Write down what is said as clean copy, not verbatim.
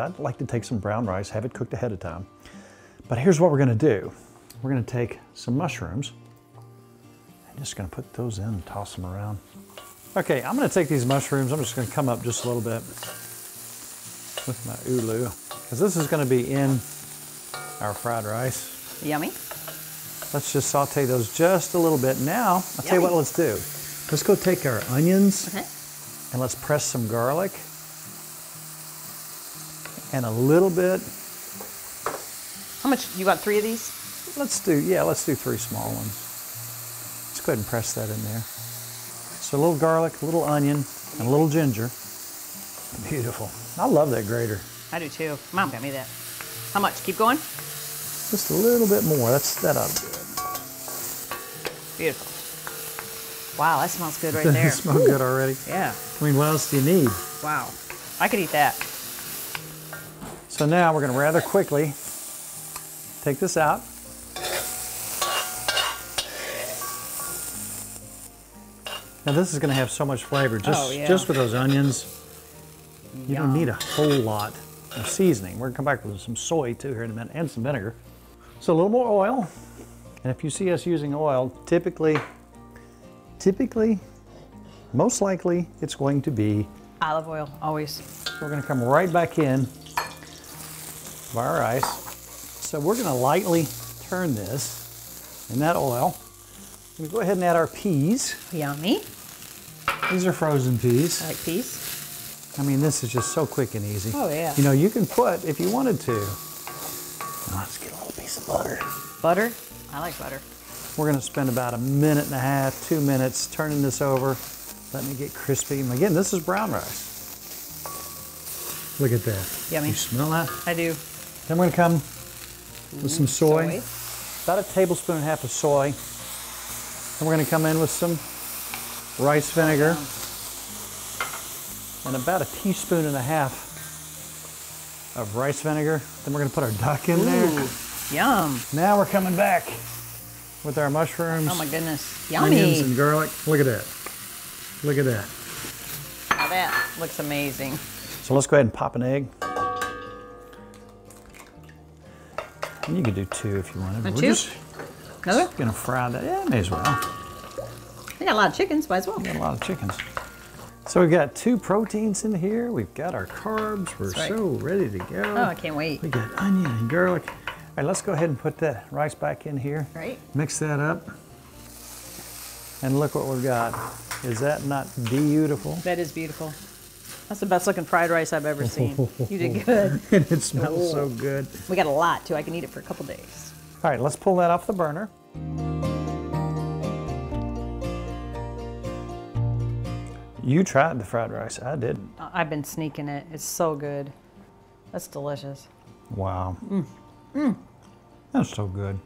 I'd like to take some brown rice, have it cooked ahead of time. But here's what we're gonna do. We're gonna take some mushrooms. I'm just gonna put those in and toss them around. Okay, I'm gonna take these mushrooms, I'm just gonna come up just a little bit with my ulu, because this is gonna be in our fried rice. Yummy. Let's just saute those just a little bit. Now, I'll tell you what let's do. Let's go take our onions and let's press some garlic and a little bit. How much, you want 3 of these? Let's do 3 small ones. Let's go ahead and press that in there. So a little garlic, a little onion, and a little ginger. Beautiful. I love that grater. I do too. Mom got me that. How much? Keep going? Just a little bit more. That ought to do it. Beautiful. Wow, that smells good right there. It smells good already. Yeah. I mean, what else do you need? Wow. I could eat that. So now we're going to rather quickly take this out. Now this is going to have so much flavor just with those onions. You don't need a whole lot of seasoning. We're going to come back with some soy too here in a minute and some vinegar. So a little more oil. And if you see us using oil, typically, most likely it's going to be olive oil, always. We're going to come right back in of our rice. So we're going to lightly turn this in that oil. We're going to go ahead and add our peas. Yummy. These are frozen peas. I like peas. I mean, this is just so quick and easy. Oh, yeah. You know, you can put, if you wanted to, now let's get a little piece of butter. Butter? I like butter. We're going to spend about 1.5 minutes, 2 minutes turning this over. Let me get crispy. And again, this is brown rice. Look at that. Yummy. You smell that? I do. Then we're going to come with some soy. About 1.5 tablespoons of soy. And we're going to come in with some rice vinegar. And about 1.5 teaspoons of rice vinegar. Then we're going to put our duck in there. Yum. Now we're coming back with our mushrooms. Oh my goodness. Yummy. Onions and garlic. Look at that. Look at that. Now that looks amazing. So let's go ahead and pop an egg. And you could do 2 if you wanted. We're 2? Just gonna fry that. Yeah, may as well. We got a lot of chickens, might as well. We got a lot of chickens. So we've got 2 proteins in here. We've got our carbs. We're so ready to go. Oh, I can't wait. We got onion and garlic. All right, let's go ahead and put that rice back in here. Right. Mix that up. And look what we've got. Is that not beautiful? That is beautiful. That's the best looking fried rice I've ever seen. You did good. And it smells so good. We got a lot too. I can eat it for a couple days. All right, let's pull that off the burner. You tried the fried rice. I didn't. I've been sneaking it. It's so good. That's delicious. Wow. That's so good.